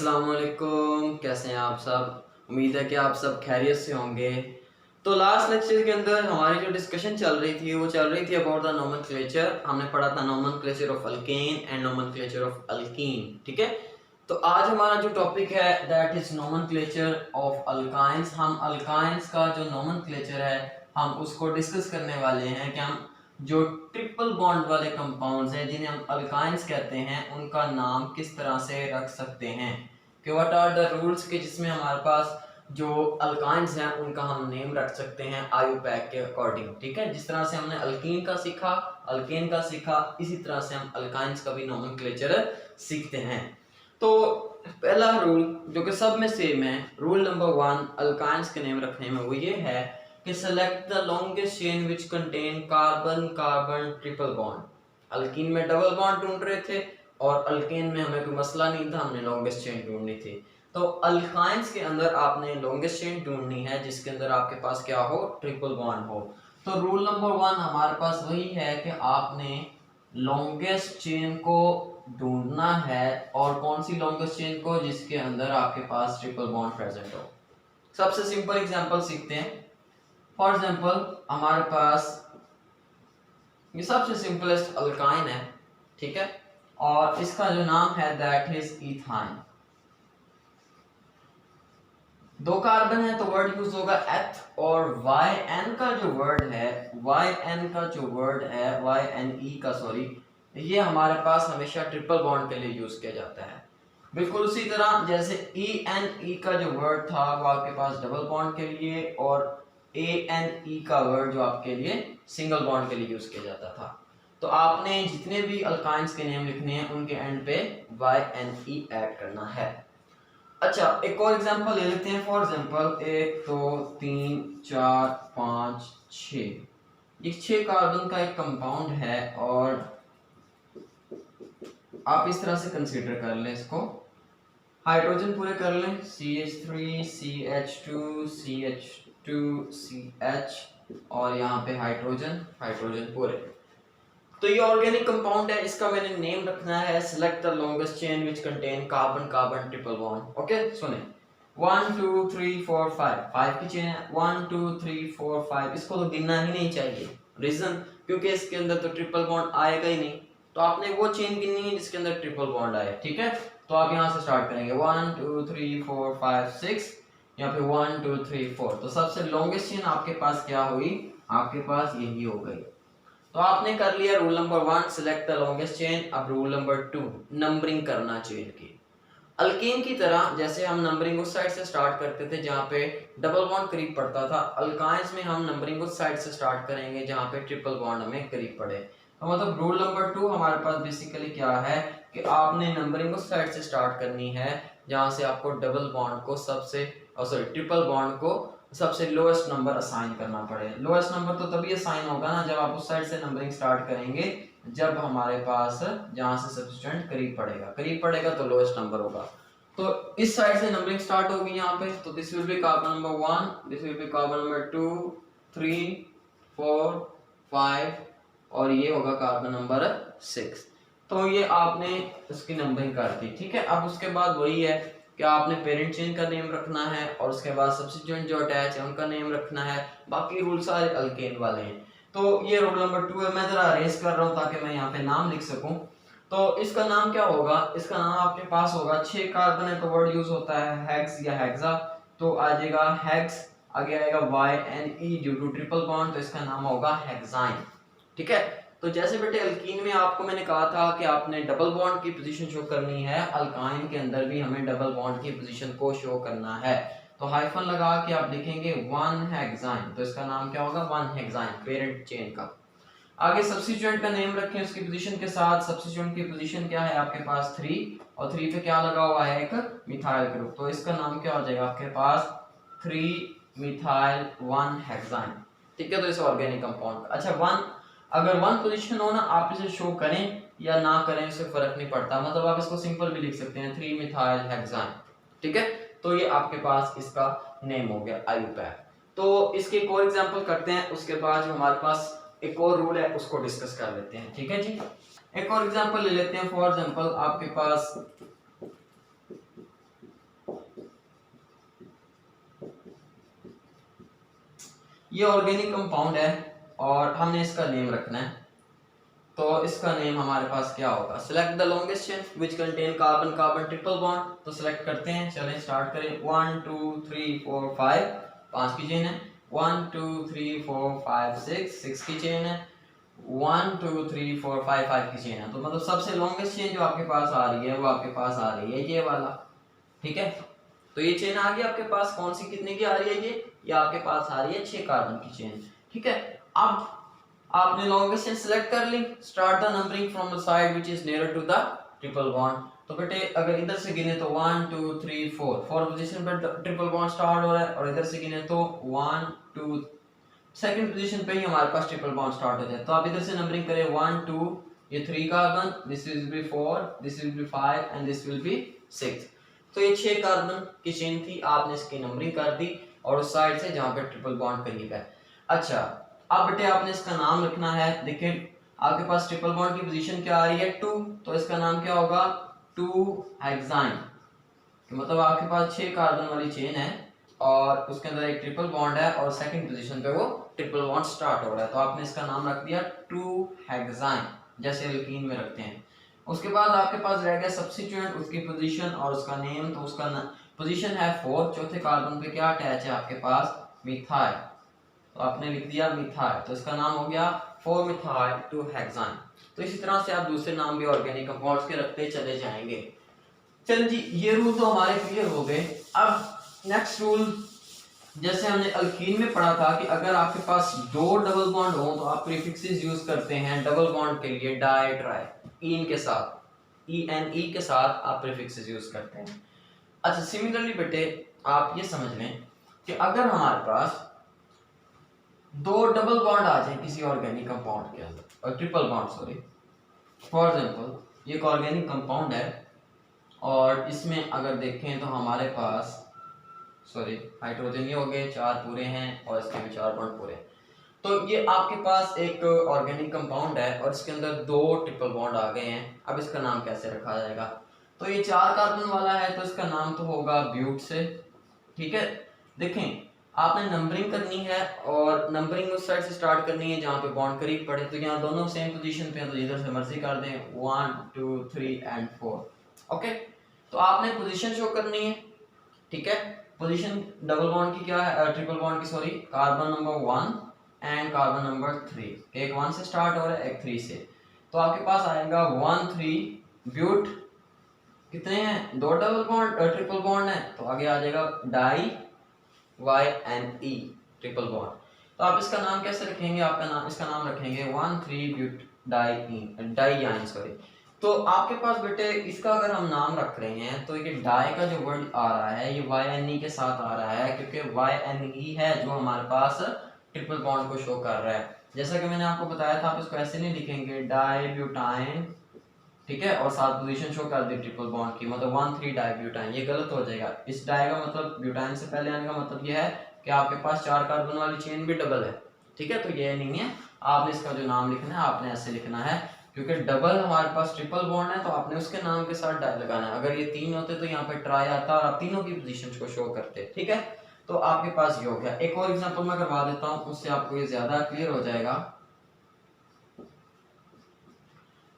अस्सलाम वालेकुम, कैसे हैं आप सब। उम्मीद है कि आप सब खैरियत से होंगे। तो लास्ट लेक्चर के अंदर हमारी जो डिस्कशन चल रही थी वो चल रही थी अबाउट द नोमेनक्लेचर। हमने पढ़ा था nomenclature of alkane and nomenclature of alkyne. ठीक है, तो आज हमारा जो टॉपिक है that is nomenclature of alkynes. हम अल्काइंस का जो नोमेनक्लेचर है हम उसको डिस्कस करने वाले हैं कि हम जो ट्रिपल बॉन्ड वाले कंपाउंड्स हैं जिन्हें हम अल्काइंस कहते हैं उनका नाम किस तरह से रख सकते हैं, कि व्हाट आर द रूल्स के जिसमें हमारे पास जो अल्काइंस हैं उनका हम नेम रख सकते हैं आयुपैक के अकॉर्डिंग। ठीक है, जिस तरह से हमने अल्कीन का सीखा, अल्केन का सीखा, इसी तरह से हम अल्काइंस का भी नोमेनक्लेचर सीखते हैं। तो पहला रूल जो कि सब में सेम है, रूल नंबर 1 अल्काइंस के नेम रखने में, वो ये है कि select the longest chain which contain carbon carbon triple bond. Alkyne में डबल बॉन्ड ढूंढ रहे थे और अल्केन में हमें कोई मसला नहीं था, हमने लॉन्गेस्ट चेन ढूंढनी थी। तो अल्काइंस के अंदर आपने लॉन्गेस्ट चेन ढूंढनी है जिसके अंदर आपके पास क्या हो, ट्रिपल बॉन्ड हो। तो रूल नंबर 1 हमारे पास वही है कि आपने लॉन्गेस्ट चेन को ढूंढना है, और कौन सी लॉन्गेस्ट चेन को, जिसके अंदर आपके पास ट्रिपल बॉन्ड प्रेजेंट हो। सबसे सिंपल एग्जांपल सीखते हैं। फॉर एग्जांपल हमारे पास ये सबसे सिंपलेस्ट अल्काइन है, ठीक है, और इसका जो नाम है दैट इज इथाइन। 2 कार्बन है तो वर्ड यूज होगा एथ, और YN का जो वर्ड है, YN का जो वर्ड है, YNE का सॉरी, ये हमारे पास हमेशा ट्रिपल बॉन्ड के लिए यूज किया जाता है। बिल्कुल उसी तरह जैसे ENE का जो वर्ड था वो आपके पास डबल बॉन्ड के लिए, और ANE का वर्ड जो आपके लिए सिंगल बॉन्ड के लिए यूज किया जाता था। तो आपने जितने भी अल्काइंस के नेम लिखने हैं उनके एंड पे YNE ऐड करना है। अच्छा, एक और एग्जांपल ले लेते हैं। फॉर एग्जांपल 1 2 3 4 5 6, ये 6 कार्बन का एक कंपाउंड है, और आप इस तरह से कंसीडर कर लें इसको। हाइड्रोजन पूरे कर लें, CH3 CH2 CH2 CH, और यहाँ पे हाइड्रोजन हाइड्रोजन पूरे। तो ये ऑर्गेनिक कंपाउंड है, इसका मैंने नेम रखना है select the longest chain which contain carbon carbon triple bond. Okay सुने, 1 2 3 4 5 की चेन है, 1 2 3 4 5, इसको तो गिनना ही नहीं चाहिए। रीजन, क्योंकि इसके अंदर तो ट्रिपल बॉन्ड आएगा ही नहीं, तो आपने वो चेन गिननी है जिसके अंदर ट्रिपल बॉन्ड आए। ठीक है, तो आप यहाँ से स्टार्ट करेंगे 1 2 3 4 5 6, यहाँ पे 1 2 3 4, तो सबसे लॉन्गेस्ट चेन आपके पास क्या हुई, आपके पास यही हो गई। तो आपने कर लिया rule number 1 select the longest chain. अब रूल नंबर 2 नंबरिंग करना चेन की। अल्केन की तरह जैसे हम नंबरिंग उस साइड से स्टार्ट करते थे जहां पे डबल बॉन्ड करीब पड़ता था, अल्काइंस में हम नंबरिंग उस साइड से स्टार्ट करेंगे जहां पे ट्रिपल बॉन्ड हमें करीब पड़े। तो मतलब रूल नंबर 2 हमारे पास बेसिकली क्या है कि आपने नंबरिंग उस साइड से स्टार्ट करनी है जहां से आपको डबल बॉन्ड को ट्रिपल बॉन्ड को सबसे लोएस्ट नंबर असाइन करना पड़े। लोएस्ट नंबर तो तभी असाइन होगा ना जब आप उस साइड से नंबरिंग स्टार्ट करेंगे, जब हमारे पास जहां से सब्स्टिट्यूएंट करीब पड़ेगा तो लोएस्ट नंबर होगा। तो इस साइड से नंबरिंग स्टार्ट होगी यहाँ पे, तो this will be carbon number 1, this will be carbon number 2 3 4 5, और ये होगा कार्बन नंबर 6। तो ये आपने इसकी नंबरिंग कर दी। ठीक है, अब उसके बाद वही है कि आपने पेरेंट चेन का नेम रखना है, और उसके बाद सब्स्टिट्यूएंट जो अटैच है उनका नेम रखना है। बाकी रूल सारे अल्केन वाले हैं। तो ये रूल नंबर 2 है, मैं जरा अरेंज कर रहा हूँ ताकि मैं यहाँ पे नाम लिख सकूं। तो इसका नाम क्या होगा, इसका नाम आपके पास होगा, 6 कार्बन है तो वर्ड यूज होता है हेक्स या हेक्सा, तो आ जाएगा हेक्स, आगे आएगा YNE due to triple bond, तो इसका नाम होगा हेक्साइन। ठीक है, तो जैसे बेटे अल्कीन में आपको मैंने कहा था कि आपने डबल बॉन्ड की पोजीशन शो करनी है, अल्काइन के अंदर भी हमें डबल बॉन्ड की पोजीशन को शो करना है। तो हाइफन लगा के आप लिखेंगे 1 हेक्साइन, तो इसका नाम क्या होगा 1 हेक्साइन, पेरेंट चेन का। आगे सब्स्टिट्यूएंट का नेम रखें उसकी पोजीशन के साथ। सब्स्टिट्यूएंट की पोजीशन क्या है आपके पास 3, और 3 पे क्या लगा हुआ है, एक मिथाइल ग्रुप, तो इसका नाम क्या हो जाएगा आपके पास 3 मिथाइल 1 हेक्साइन। ठीक है, तो इस ऑर्गेनिक कंपाउंड। अच्छा, 1 अगर 1 पोजीशन हो ना, आप इसे शो करें या ना करें इससे फर्क नहीं पड़ता, मतलब आप इसको सिंपल भी लिख सकते हैं 3 मिथाइल हेक्साइन। ठीक है, तो ये आपके पास इसका नेम हो गया आयुपैक। तो इसके एक और एग्जांपल करते हैं, उसके बाद जो हमारे पास एक और रूल है उसको डिस्कस कर लेते हैं। ठीक है जी, एक और एग्जांपल ले लेते हैं। फॉर एग्जांपल आपके पास ये ऑर्गेनिक कंपाउंड है और हमने इसका नेम रखना है। तो इसका नेम हमारे पास क्या होगा, select the longest chain which contain carbon carbon triple bond. तो सिलेक्ट करते हैं, चलें स्टार्ट करें। 1 2 3 4 5, 5 की चेन है। 1 2 3 4 5 6 की चेन है। 1 2 3 4 5 5 की चेन है। तो मतलब सबसे लॉन्गेस्ट चेन जो आपके पास आ रही है वो आपके पास आ रही है ये वाला, ठीक है। तो ये चेन आ गई आपके पास, कौन सी कितने की आ रही है ये आपके पास आ रही है 6 कार्बन की चेन, ठीक है। अब आपने लॉन्गेस्ट चेन सिलेक्ट कर ली, start the numbering from the side which is near to the triple bond. तो बेटे अगर इधर से गिने तो 1 2 3 4 पोजीशन पर ट्रिपल बॉन्ड स्टार्ट हो रहा है, और इधर से गिने तो 1 2 सेकंड पोजीशन पे ही हमारे पास ट्रिपल बॉन्ड स्टार्ट हो जाए। तो आप इधर से नंबरिंग करें 1 2, ये 3 carbon, this will be 4, this will be 5 and this will be 6। तो ये 6 कार्बन की चेन थी, आपने इसकी नंबरिंग कर दी और उस साइड से जहां पे ट्रिपल बॉन्ड करीब है। अच्छा अब बेटे आपने इसका नाम रखना है। देखिए आपके पास ट्रिपल बॉन्ड की पोजीशन क्या आ रही है 2, तो इसका नाम क्या होगा 2 हेक्साइन। मतलब आपके पास 6 कार्बन वाली चेन है और उसके अंदर एक ट्रिपल बॉन्ड है और सेकंड पोजीशन पे वो ट्रिपल बॉन्ड स्टार्ट हो रहा है। तो आपने इसका नाम रख दिया 2 हेक्साइन, जैसे एल्कीन में रखते हैं। उसके बाद आपके पास रह गया सब्स्टिट्यूएंट, उसकी पोजीशन और उसका नेम। तो उसका पोजीशन है 4, चौथे कार्बन पे क्या अटैच है आपके पास मिथाइल, तो आपने लिख दिया मिथाइल, तो इसका नाम हो गया 4 मिथाइल 2 हेक्साइन। तो इसी तरह से आप दूसरे नाम भी ऑर्गेनिक कंपाउंड्स के रखते चले जाएंगे। चल जी ये रूल तो हमारे क्लियर हो गए। अब नेक्स्ट रूल, जैसे हमने अल्कीन में पढ़ा था कि अगर आपके पास 2 डबल बॉन्ड हो तो आप प्रीफिक्सेस यूज करते हैं डबल बॉन्ड के लिए डाई ट्राई, इन के साथ ENE के साथ आप प्रीफिक्सेस यूज करते हैं। अच्छा सिमिलरली बेटे आप ये समझ लें कि अगर हमारे पास 2 डबल बॉन्ड आ जाए किसी ऑर्गेनिक कंपाउंड के अंदर, और triple bond sorry, for example ये एक ऑर्गेनिक कंपाउंड है और इसमें अगर देखें तो हमारे पास सॉरी हाइड्रोजन ये हो गए 4 पूरे हैं और इसके भी 4 बॉन्ड पूरे हैं। तो ये आपके पास एक ऑर्गेनिक कंपाउंड है और इसके अंदर 2 ट्रिपल बॉन्ड आ गए हैं। अब इसका नाम कैसे रखा जाएगा, तो ये 4 कार्बन वाला है तो इसका नाम तो होगा ब्यूट से, ठीक है। देखें आपने नंबरिंग करनी है और नंबरिंग उस साइड से स्टार्ट करनी है जहाँ पे बॉन्ड करीब पड़े। तो यहाँ दोनों सेम पोजीशन पे हैं तो इधर से मर्जी कर दें 1 2 3 एंड 4, ओके। तो आपने पोजीशन शो करनी है, ठीक है। पोजीशन डबल बॉन्ड की क्या है, ट्रिपल बॉन्ड की sorry, carbon number 1 and carbon number 3, एक 1 से स्टार्ट हो रहा है एक 3 से। तो आपके पास आएगा 1 3 ब्यूट, कितने हैं 2 डबल बॉन्ड ट्रिपल बॉन्ड है तो आगे आ जाएगा डाई YNE ट्रिपल बॉन्ड। तो आप इसका नाम कैसे रखेंगे, आपका नाम इसका नाम रखेंगे 1 3 ब्यूट डाइयाइन सॉरी। तो आपके पास बेटे इसका अगर हम नाम रख रहे हैं तो ये डाई का जो वर्ड आ रहा है ये YNE के साथ आ रहा है क्योंकि YNE है जो हमारे पास ट्रिपल बॉन्ड को शो कर रहा है। जैसा कि मैंने आपको बताया था आप इसको ऐसे नहीं लिखेंगे डाई ब्यूटाइन, ठीक है, और साथ पोजीशन शो कर दी ट्रिपल बॉन्ड की, मतलब 1 3 डाई ब्यूटाइन, ये गलत हो जाएगा। इस डाई का मतलब ब्यूटाइन से पहले आने का मतलब ये है कि आपके पास 4 कार्बन वाली चेन भी डबल है, ठीक है। तो ये नहीं है, आपने इसका जो नाम लिखना है आपने ऐसे लिखना है क्योंकि डबल हमारे पास ट्रिपल बॉन्ड है तो आपने उसके नाम के साथ डाई लगाना है। अगर ये 3 होते तो यहाँ पे ट्राई आता और आप तीनों की पोजीशन को शो करते, ठीक है। तो आपके पास ये हो गया। एक और एग्जांपल मैं करवा देता हूँ उससे आपको ये ज्यादा क्लियर हो जाएगा।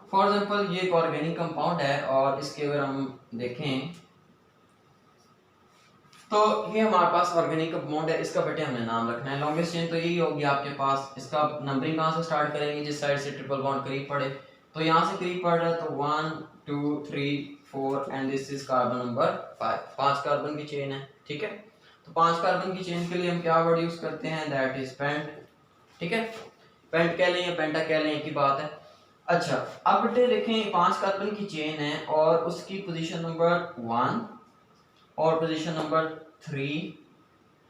फॉर एग्जाम्पल ये एक ऑर्गेनिक कंपाउंड है और इसके अगर हम देखें तो ये हमारे पास ऑर्गेनिक कंपाउंड है, इसका बेटे हमने नाम रखना है। लॉन्गेस्ट चेन तो यही होगी आपके पास। इसका नंबरिंग कहाँ से स्टार्ट करेंगे, जिस साइड से ट्रिपल बॉन्ड करीब पड़े। तो यहाँ से करीब पड़ रहा है तो 1 2 3 4 and this is carbon number 5, 5 carbon की चेन है, ठीक है। तो 5 कार्बन की चेन के लिए हम क्या वर्ड यूज करते हैं, दैट इज पेंट, ठीक है। पेंट कह लें या पेंटा कह लें एक ही बात है। अच्छा अब बेटे देखें 5 कार्बन की चेन है और उसकी पोजीशन नंबर 1 और पोजीशन नंबर 3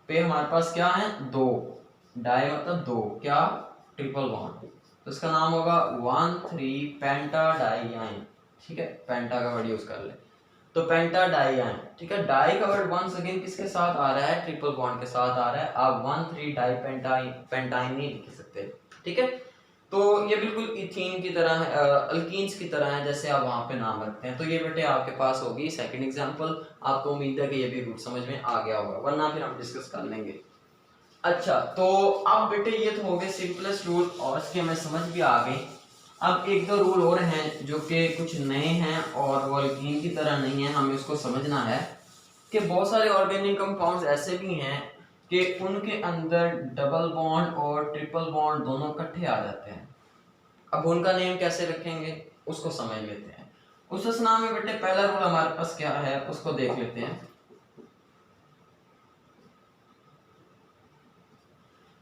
पे हमारे पास क्या है 2 डाई मतलब 2 क्या ट्रिपल बॉन्ड, तो इसका नाम होगा 1 3 पेंटा डाइयाइन, ठीक है। पेंटा का वर्ड यूज कर ले तो पेंटा डाइयाइन, ठीक है। डाई का वर्ड वंस अगेन किसके साथ आ रहा है, ट्रिपल बॉन्ड के साथ आ रहा है। आप 1 3 डाई पेंटाइन नहीं लिख सकते, ठीक है। तो ये बिल्कुल इथीन की तरह है, अल्कीन्स की तरह है जैसे आप वहां पे नाम रखते हैं। तो ये बेटे आपके पास होगी सेकंड एग्जांपल। आपको उम्मीद है कि ये भी रूट समझ में आ गया होगा, वरना फिर हम डिस्कस कर लेंगे। अच्छा, तो अब बेटे ये तो हो गए सिंपलेस्ट रूल और इसके हमें समझ भी आ गई। अब एक दो रूल और हैं जो कि कुछ नए हैं और वो अल्कीन की तरह नहीं है, हमें उसको समझना है कि बहुत सारे ऑर्गेनिक कंपाउंड्स ऐसे भी हैं कि उनके अंदर डबल बॉन्ड और ट्रिपल बॉन्ड दोनों इकट्ठे आ जाते हैं। अब उनका नेम कैसे रखेंगे उसको समझ लेते हैं। उस नाम में बेटे पहला रूल हमारे पास क्या है उसको देख लेते हैं।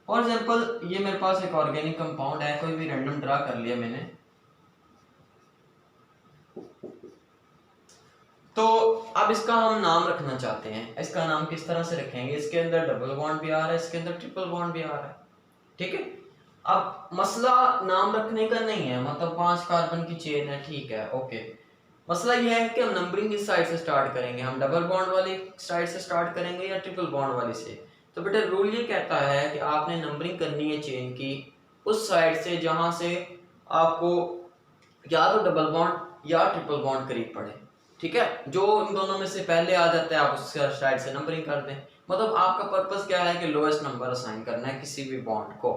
फॉर एग्जाम्पल ये मेरे पास एक ऑर्गेनिक कंपाउंड है, कोई भी रैंडम ड्रा कर लिया मैंने। तो अब इसका हम नाम रखना चाहते हैं, इसका नाम किस तरह से रखेंगे? इसके अंदर डबल बॉन्ड भी आ रहा है, इसके अंदर ट्रिपल बॉन्ड भी आ रहा है, ठीक है। अब मसला नाम रखने का नहीं है, मतलब 5 कार्बन की चेन है, ठीक है, ओके। मसला यह है कि हम नंबरिंग किस साइड से स्टार्ट करेंगे, हम डबल बॉन्ड वाली साइड से स्टार्ट करेंगे या ट्रिपल बॉन्ड वाली से। तो बेटा रूल ये कहता है कि आपने नंबरिंग करनी है चेन की उस साइड से जहां से आपको या तो डबल बॉन्ड या ट्रिपल बॉन्ड करीब पड़े, ठीक है। जो इन दोनों में से पहले आ जाता है आप उस साइड से नंबरिंग कर दें। मतलब आपका पर्पस क्या है कि लोएस्ट नंबर असाइन करना है किसी भी बॉन्ड को।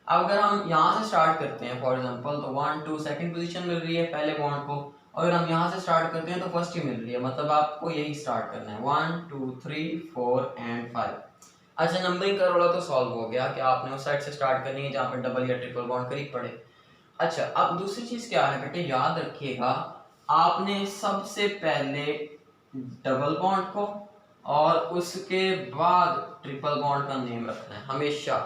अब अगर हम यहाँ से स्टार्ट करते हैं फॉर एग्जांपल, तो 1 2 सेकंड पोजीशन मिल रही है पहले बॉन्ड को। अगर हम यहाँ से स्टार्ट करते हैं तो फर्स्ट ही मिल रही है, मतलब आपको यही स्टार्ट करना है 1 2 3 4 एंड 5। अच्छा, नंबरिंग का रोला तो सॉल्व हो गया कि आपने उस साइड से स्टार्ट करनी है जहाँ पे डबल या ट्रिपल बॉन्ड करीब पड़े। अच्छा, अब दूसरी चीज क्या है बेटे, याद रखिएगा आपने सबसे पहले डबल बॉन्ड को और उसके बाद ट्रिपल बॉन्ड का नेम रखना है हमेशा,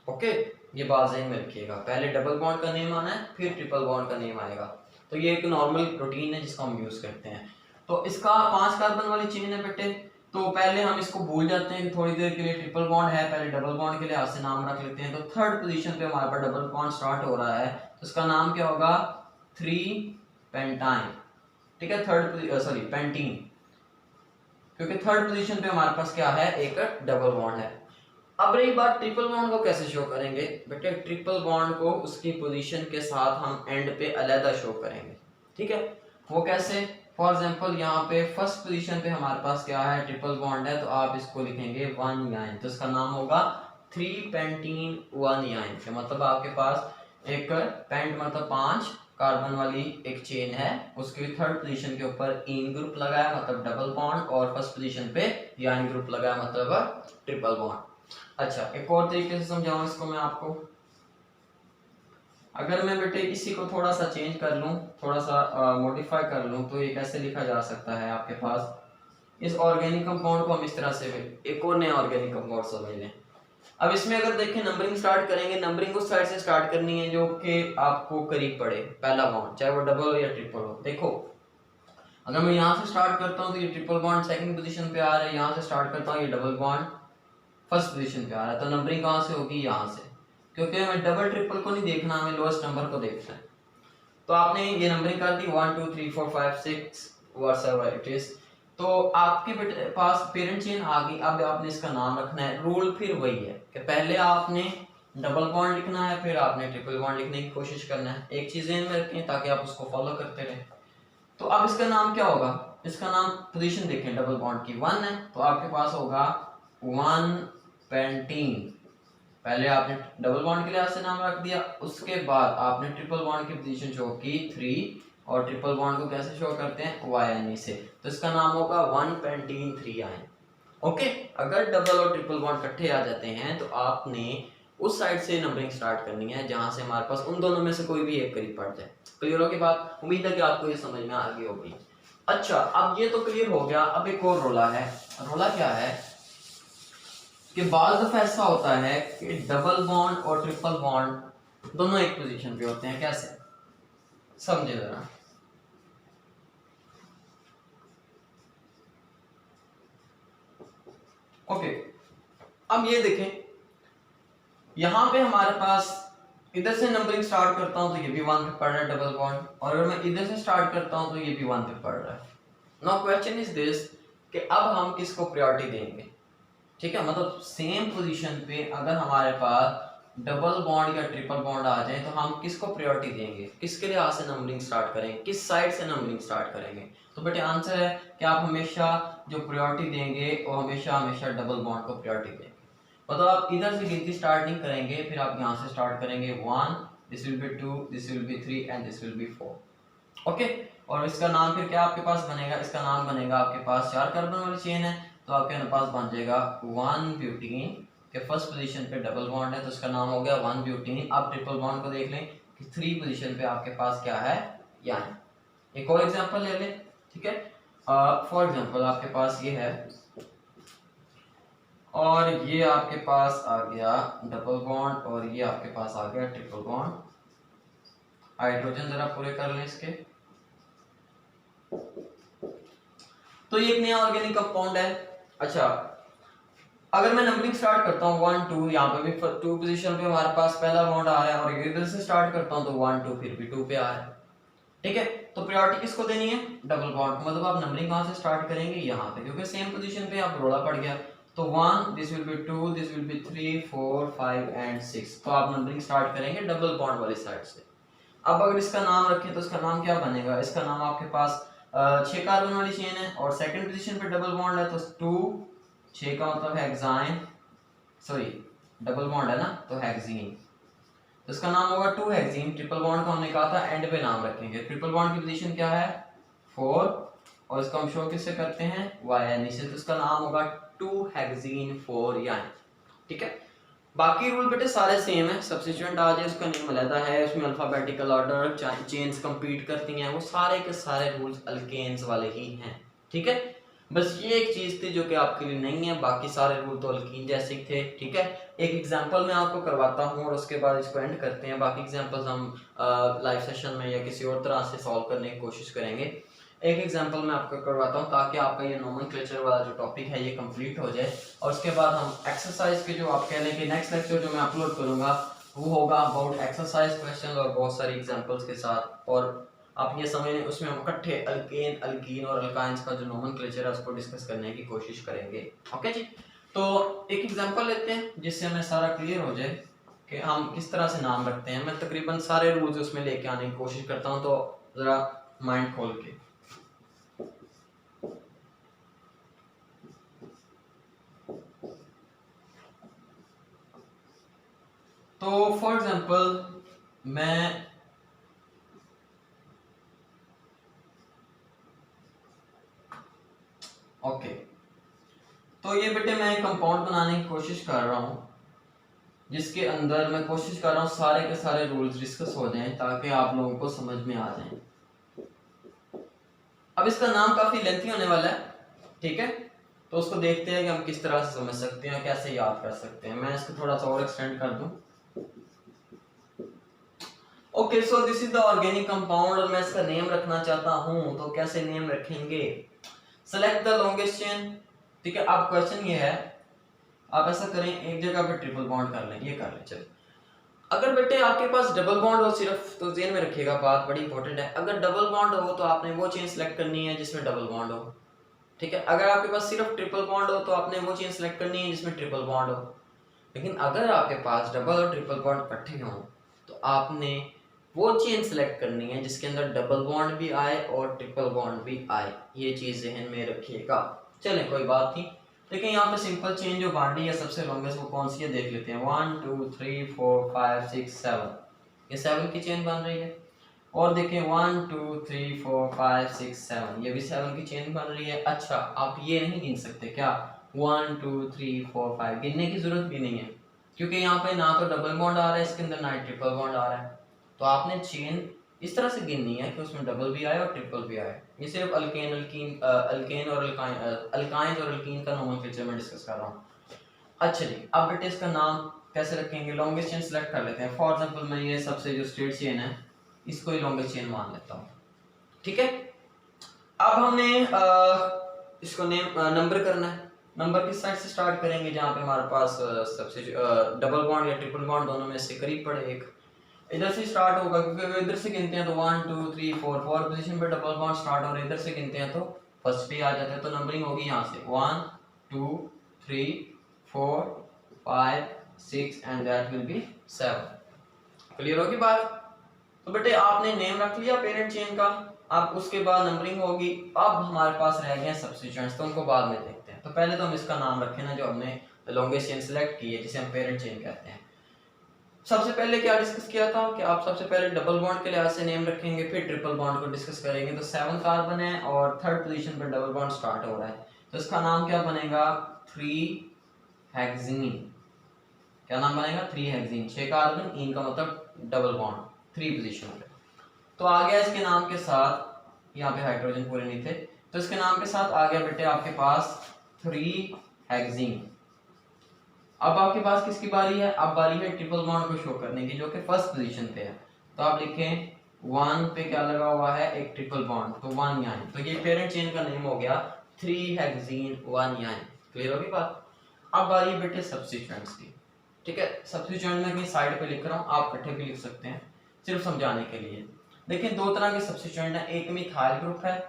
ओके। ये बात ज़हन में रखिएगा, पहले डबल बॉन्ड का नेम आना है फिर ट्रिपल बॉन्ड का नेम आएगा। तो ये एक नॉर्मल रूटीन है जिसको हम यूज करते हैं। तो इसका 5 कार्बन वाली चेन है बेटे, तो पहले हम इसको भूल जाते हैं कि थोड़ी देर के लिए ट्रिपल बॉन्ड है, पहले डबल बॉन्ड के लिहाज से नाम रख लेते हैं। तो थर्ड पोजीशन पे हमारे पास डबल बॉन्ड स्टार्ट हो रहा है, तो इसका नाम क्या होगा? 3 पेंटाइन, ठीक है, पेंटीन, क्योंकि थर्ड पोजीशन पे हमारे पास क्या है, एक डबल बॉन्ड है। अब रही बात ट्रिपल बॉन्ड को कैसे शो करेंगे बेटे, ट्रिपल बॉन्ड को उसकी पोजीशन के साथ हम एंड पे अलग शो करेंगे, ठीक है। वो कैसे? फॉर एग्जांपल यहाँ पे फर्स्ट पोजीशन पे हमारे पास क्या है, ट्रिपल बॉन्ड है, तो आप इसको लिखेंगे 1 याइन, तो इसका नाम होगा 3 पेंटीन 1 याइन। मतलब आपके पास एक पेंट मतलब 5 कार्बन वाली एक चेन है, उसके थर्ड पोजीशन के ऊपर इन ग्रुप लगाया मतलब डबल बॉन्ड, और फर्स्ट पोजीशन पे याइन ग्रुप लगाया मतलब ट्रिपल बॉन्ड। अच्छा, एक और तरीके से समझाऊं इसको मैं आपको। अगर मैं बेटे इसी को थोड़ा सा चेंज कर लूं, थोड़ा सा मॉडिफाई कर लूं, तो ये कैसे लिखा जा सकता है आपके पास, इस ऑर्गेनिक कंपाउंड को हम इस तरह से एक और नया ऑर्गेनिक कंपाउंड समझ लें। अब इसमें अगर देखें नंबरिंग स्टार्ट करेंगे, नंबरिंग उस साइड से स्टार्ट करनी है जो कि आपको करीब पड़े पहला बॉन्ड, चाहे वो डबल हो या ट्रिपल हो। देखो अगर मैं यहाँ से स्टार्ट करता हूँ तो ये ट्रिपल बॉन्ड सेकंड पोजीशन पे आ रहा है, यहाँ से स्टार्ट करता हूँ ये डबल बॉन्ड फर्स्ट पोजीशन पे आ रहा है, तो नंबरिंग कहाँ से होगी? यहाँ से, क्योंकि हमें डबल ट्रिपल को नहीं देखना, हमें लोएस्ट नंबर को देखना है। तो आपने ये नंबरिंग कर दी 1 2 3 4 5 6 व्हाटएवर इट इज। तो आपके पास पेरेंट चेन आ गई। अब आपने इसका नाम रखना है। रूल फिर वही है कि पहले आपने डबल बॉन्ड लिखना है, फिर आपने ट्रिपल बॉन्ड लिखने की कोशिश करना है। एक चीज ध्यान में रखें ताकि आप उसको फॉलो करते रहें। तो अब इसका नाम क्या होगा? इसका नाम, पोजीशन देखें डबल बॉन्ड की 1 है, तो आपके पास होगा 1 पेंटीन। पहले आपने डबल बॉन्ड के लिहाज से नाम रख दिया, उसके बाद आपने ट्रिपल बॉन्ड की पोजीशन शो की 3, और ट्रिपल बॉन्ड को कैसे शो करते हैं? YN से, तो इसका नाम होगा 1 पेंटीन 3 आयन, ओके। अगर डबल और ट्रिपल बॉन्ड इकट्ठे आ जाते हैं तो आपने उस साइड से नंबरिंग स्टार्ट करनी है जहां से हमारे पास उन दोनों में से कोई भी एक करीब पड़ जाए। क्लियर हो गई बात? उम्मीद है कि आपको ये समझ में आ गई होगी। अच्छा, अब ये तो क्लियर हो गया। अब एक और रोला है। रोला क्या है कि बाज़ दफा ऐसा होता है कि डबल बॉन्ड और ट्रिपल बॉन्ड दोनों एक पोजीशन पे होते हैं। कैसे? समझे जरा। ओके, अब ये देखें, यहां पे हमारे पास इधर से नंबरिंग स्टार्ट करता हूं तो ये भी 1 पे पड़ रहा है डबल बॉन्ड, और अगर मैं इधर से स्टार्ट करता हूं तो ये भी 1 पे पड़ रहा है। नाउ क्वेश्चन इज दिस कि अब हम किसको प्रायोरिटी देंगे? ठीक है, मतलब सेम पोजीशन पे अगर हमारे पास डबल बॉन्ड या ट्रिपल बॉन्ड आ जाए तो हम किसको प्रायोरिटी देंगे? किसके लिए से नंबरिंग स्टार्ट करेंगे? किस साइड से नंबरिंग स्टार्ट करेंगे? तो बेटे आंसर है कि आप हमेशा जो प्रायोरिटी देंगे वो हमेशा हमेशा डबल बॉन्ड को प्रायोरिटी देंगे। मतलब आप इधर से गिनती स्टार्ट नहीं करेंगे, फिर आप यहाँ से स्टार्ट करेंगे 1, this will be 2, this will be 3 and this will be 4। Okay, और इसका नाम फिर क्या आपके पास बनेगा, इसका नाम बनेगा आपके पास 4 कार्बन वाली चेन है तो आपके पास बन जाएगा 1 ब्यूटीन के फर्स्ट पोजीशन पे डबल बॉन्ड है तो इसका नाम हो गया 1 ब्यूटीन। अब ट्रिपल बॉन्ड को देख लें कि 3 पोजीशन पे आपके पास क्या है, यहाँ। एक और एग्जांपल ले लें, ठीक है। फॉर एग्जांपल आपके पास ये है और ये आपके पास आ गया डबल बॉन्ड और ये आपके पास आ गया ट्रिपल बॉन्ड। हाइड्रोजन जरा पूरे कर लें इसके। तो ये एक नया ऑर्गेनिक कंपाउंड है। अच्छा, अगर मैं नंबरिंग स्टार्ट करता हूँ 1 2, यहाँ पे भी 2 पोजीशन पे हमारे पास पहला बॉन्ड आ रहा है और इधर से स्टार्ट करता हूँ तो 1 2 फिर भी 2 पे आ रहा है, ठीक है। तो प्रायोरिटी किसको देनी है, डबल बॉन्ड को। मतलब आप नंबरिंग कहाँ से स्टार्ट करेंगे, यहाँ पे, क्योंकि सेम पोजीशन पे आप रोड़ा पड़ गया। तो 1, this will be 2, this will be 3 4 5 and 6। तो आप नंबरिंग स्टार्ट करेंगे डबल बॉन्ड वाली साइड से। अब अगर इसका नाम रखें तो इसका नाम क्या बनेगा, इसका नाम आपके पास 6 कार्बन वाली चेन है और सेकंड पोजीशन पे डबल बॉन्ड है तो 2, 6 का मतलब हेक्साइन, सॉरी डबल बॉन्ड है ना तो हेक्सीन, तो इसका नाम होगा 2 हेक्सीन। ट्रिपल बॉन्ड को हमने कहा था एंड पे नाम रखेंगे। ट्रिपल बॉन्ड की पोजीशन क्या है 4 और इसको हम शो किससे करते हैं YN से, तो इसका नाम होगा 2 हेक्सीन 4 यानी, ठीक है। बाकी रूल बेटे सारे सेम है, सब्स्टिट्यूएंट आ जाए उसका नेम अलग है, उसमें अल्फाबेटिकल ऑर्डर चेन्स कंपीट करती हैं, वो सारे के सारे रूल्स अल्केन्स वाले ही हैं, ठीक है। बस ये एक चीज थी जो कि आपके लिए नहीं है, बाकी सारे रूल तो अल्कीन जैसे ही थे, ठीक है। एक एग्जांपल मैं आपको करवाता हूँ और उसके बाद इसको एंड करते हैं। बाकी एग्जांपल्स हम लाइव सेशन में या किसी और तरह से सॉल्व करने की कोशिश करेंगे। एक एग्जांपल मैं आपको करवाता हूँ ताकि आपका ये नोमेनक्लेचर वाला जो टॉपिक है ये कंप्लीट हो जाए और उसके बाद हम एक्सरसाइज के जो आप कह लें कि नेक्स्ट लेक्चर जो मैं अपलोड करूँगा वो होगा अबाउट एक्सरसाइज क्वेश्चन और बहुत सारी एग्जांपल्स के साथ, और आप ये समझें उसमें हम इकट्ठे अल्केन अल्कीन और अल्काइंस का जो नोमेनक्लेचर है उसको डिस्कस करने की कोशिश करेंगे। ओके जी, तो एक एग्जांपल लेते हैं जिससे हमें सारा क्लियर हो जाए कि हम किस तरह से नाम रखते हैं। मैं तकरीबन सारे रूल्स उसमें लेके आने की कोशिश करता हूँ, तो ज़रा माइंड खोल के। तो फॉर एग्जांपल मैं ओके तो ये बेटे मैं कंपाउंड बनाने की कोशिश कर रहा हूँ जिसके अंदर मैं कोशिश कर रहा हूँ सारे के सारे रूल्स डिस्कस हो जाएं ताकि आप लोगों को समझ में आ जाएं। अब इसका नाम काफी लेंथी होने वाला है, ठीक है, तो उसको देखते हैं कि हम किस तरह से समझ सकते हैं, कैसे याद कर सकते हैं। मैं इसको थोड़ा सा और एक्सटेंड कर दूं। Okay, so this is the organic compound और मैं इसका नेम रखना चाहता हूं, तो कैसे नेम रखेंगे, सेलेक्ट द लॉन्गेस्ट चेन, ठीक है। अब क्वेश्चन ये है, आप ऐसा करें एक जगह पे ट्रिपल बॉन्ड कर लें, ये कर लें। चलो, अगर बेटे आपके पास डबल बॉन्ड हो सिर्फ, तो ध्यान में रखिएगा बात बड़ी इंपॉर्टेंट है, अगर डबल बॉन्ड हो तो आपने वो चेन सेलेक्ट करनी है जिसमें डबल बॉन्ड हो, ठीक है। अगर आपके पास सिर्फ ट्रिपल बॉन्ड हो तो आपने वो चेन सेलेक्ट करनी है जिसमें ट्रिपल बॉन्ड हो। लेकिन अगर आपके पास डबल और ट्रिपल बॉन्ड इकट्ठे हों तो आपने वो चेन सेलेक्ट करनी है जिसके अंदर डबल बॉन्ड भी आए और ट्रिपल बॉन्ड भी आए। ये चीज ज़हन में रखिएगा। चलें, कोई बात नहीं। लेकिन यहाँ पे सिंपल चेन जो बन रही है सबसे लॉन्गेस्ट वो कौन सी है देख लेते हैं। 1 2 3 4 5 6 7, ये 7 की चेन बन रही है। और देखें 1 2 3 4 5 6 7, ये भी 7 की चेन बन रही है। अच्छा, आप ये नहीं गिन सकते क्या 1 2 3 4 5, गिनने की जरूरत भी नहीं है क्योंकि यहाँ पे ना तो डबल बॉन्ड आ रहा है इसके अंदर, ना ही ट्रिपल बॉन्ड आ रहा है। तो आपने चेन इस तरह से गिननी है कि उसमें डबल भी आए और ट्रिपल भी आए। ये सिर्फ अल्केन अल्केन और अल्काइंस और अल्कीन का नोमेनक्लेचर में डिस्कस कर रहा हूँ। अच्छा जी, अब बेटे इसका नाम कैसे रखेंगे, लॉन्गेस्ट चेन सेलेक्ट कर लेते हैं। फॉर एग्जांपल मैं ये सबसे जो स्ट्रेट चेन है इसको ही लॉन्गेस्ट चेन मान लेता हूँ, ठीक है। अब हमने इसको नेम नंबर करना है। नंबर किस साइड से स्टार्ट करेंगे, जहाँ पे हमारे पास सबसे डबल बॉन्ड या ट्रिपल बॉन्ड दोनों में से करीब पड़े। एक इधर से स्टार्ट होगा क्योंकि अगर इधर से गिनते हैं तो 1 2 3 4 4 पोजीशन पे डबल बॉन्ड स्टार्ट हो रहे, इधर से गिनते हैं तो फर्स्ट पे आ जाते हैं। तो नंबरिंग होगी यहाँ से 1 2 3 4 5 6 and that will be 7। Clear होगी बात। तो बेटे आपने नेम रख लिया पेरेंट चेन का, अब उसके बाद नंबरिंग होगी। अब हमारे पास रह गए सब्स्टिट्यूएंट्स, तो उनको बाद में देखते हैं। तो पहले तो हम इसका नाम रखें ना जो हमने लॉन्गेस्ट चेन सेलेक्ट की है जिसे हम पेरेंट चेन कहते हैं। सबसे पहले क्या डिस्कस किया था कि आप सबसे पहले डबल बॉन्ड के लिहाज से नेम रखेंगे, फिर ट्रिपल बॉन्ड को डिस्कस करेंगे। तो 7 कार्बन है और थर्ड पोजीशन पर डबल बॉन्ड स्टार्ट हो रहा है, तो इसका नाम क्या बनेगा, 3 हेक्सीन। क्या नाम बनेगा, 3 हेक्सीन। 6 कार्बन, इन का मतलब डबल बॉन्ड 3 पोजीशन पे। तो आ गया इसके नाम के साथ, यहाँ पे हाइड्रोजन पूरे नहीं थे, तो इसके नाम के साथ आ गया बेटे आपके पास 3 हेक्सीन। अब आपके पास किसकी बारी है, अब बारी है ट्रिपल बॉन्ड को शो करने की जो कि फर्स्ट पोजीशन पे है। तो आप लिखें 1 पे क्या लगा हुआ है, एक ट्रिपल बॉन्ड, तो 1 याइन। तो ये पेरेंट चेन का नेम हो गया 3 हेक्सीन 1 याइन। क्लियर होगी बात। अब बारी है बेटे सब्स्टिट्यूएंट्स की, ठीक है। सब्स्टिट्यूएंट में कहीं साइड पे लिख रहा हूँ, आप इकट्ठे भी लिख सकते हैं सिर्फ समझाने के लिए। देखिए 2 तरह के सब्स्टिट्यूएंट है, एक मिथाइल ग्रुप है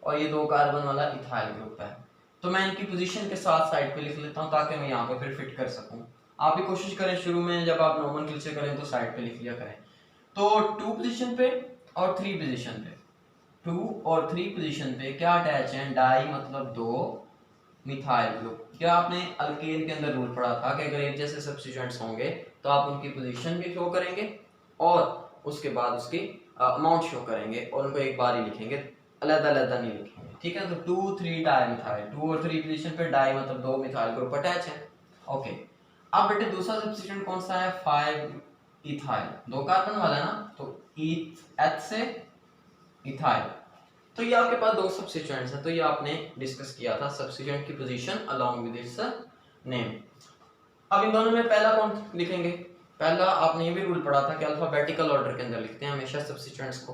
और ये 2 कार्बन वाला इथाइल ग्रुप है। तो मैं इनकी पोजीशन के साथ साइड पे लिख लेता हूँ ताकि मैं यहाँ पे फिर फिट कर सकूँ। आप भी कोशिश करें शुरू में जब आप नोमेनक्लेचर करें तो साइड पे लिख लिया करें। तो 2 पोजीशन पे और 3 पोजीशन पे, 2 और 3 पोजीशन पे क्या अटैच है, डाई मतलब 2 मिथाइल ग्रुप। क्या आपने अल्केन के अंदर रूल पढ़ा था कि अगर एक जैसे सब्स्टिट्यूएंट्स होंगे तो आप उनकी पोजीशन भी शो करेंगे और उसके बाद उसकी अमाउंट शो करेंगे और उनको एक बार ही लिखेंगे, अलग-अलग नहीं लिखेंगे, ठीक है। तो 2 3 डाई मिथाइल, 2 और 3 पोजीशन पे डाई मतलब 2 मिथाइल ग्रुप अटैच है। ओके, अब बेटे दूसरा सब्स्टिट्यूएंट कौन सा है, 5 इथाइल, 2 कार्बन वाला है ना, तो एच से इथाइल। तो ये आपके पास 2 सब्स्टिट्यूएंट्स हैं, तो ये आपने डिस्कस किया था सब्स्टिट्यूएंट की position along with its name. अब इन दोनों में पहला कौन लिखेंगे, पहला आपने ये भी रूल पढ़ा था कि अल्फाबेटिकल ऑर्डर के अंदर लिखते हैं हमेशा सब्स्टिट्यूएंट्स को।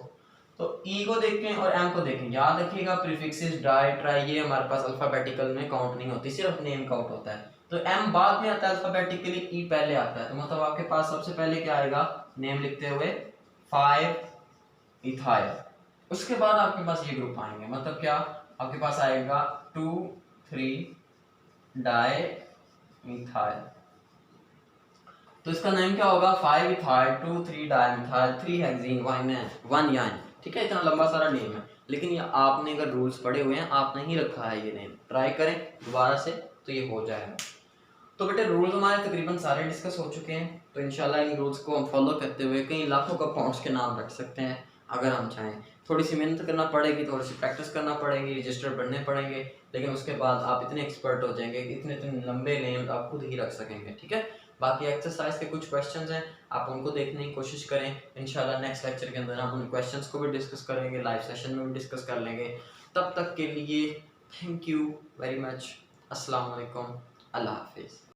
तो ई को देखें और एम को देखें, याद रखिएगा प्रीफिक्सेस डाई ट्राई ये हमारे पास अल्फाबेटिकल में काउंट नहीं होती, सिर्फ नेम काउंट होता है। तो एम बाद में आता है अल्फाबेटिकली, ई पहले आता है। तो मतलब आपके पास सबसे पहले क्या आएगा, नेम लिखते हुए 5 इथाइल। उसके बाद आपके पास ये ग्रुप आएंगे, मतलब क्या आपके पास आएगा 2 3 डाई मिथाइल। तो इसका नेम क्या होगा, 5 इथाइल 2 3 डाई मिथाइल 3 हेक्सीन 1 याइन, ठीक है। इतना लंबा सारा नेम है, लेकिन ये आपने अगर रूल्स पढ़े हुए हैं, आपने ही रखा है ये नेम, ट्राई करें दोबारा से तो ये हो जाएगा। तो बेटे रूल्स हमारे तकरीबन सारे डिस्कस हो चुके हैं, तो इंशाल्लाह इन रूल्स को हम फॉलो करते हुए कई लाखों कंपाउंड्स के नाम रख सकते हैं अगर हम चाहें। थोड़ी सी मेहनत करना पड़ेगी, थोड़ी सी प्रैक्टिस करना पड़ेगी, रजिस्टर पढ़ने पड़ेंगे, लेकिन उसके बाद आप इतने एक्सपर्ट हो जाएंगे कि इतने इतने लंबे नेम आप खुद ही रख सकेंगे, ठीक है। बाकी एक्सरसाइज के कुछ क्वेश्चंस हैं, आप उनको देखने की कोशिश करें। इंशाल्लाह नेक्स्ट लेक्चर के अंदर हम उन क्वेश्चंस को भी डिस्कस करेंगे, लाइव सेशन में भी डिस्कस कर लेंगे। तब तक के लिए थैंक यू वेरी मच। अस्सलाम वालेकुम, अल्लाह हाफिज़।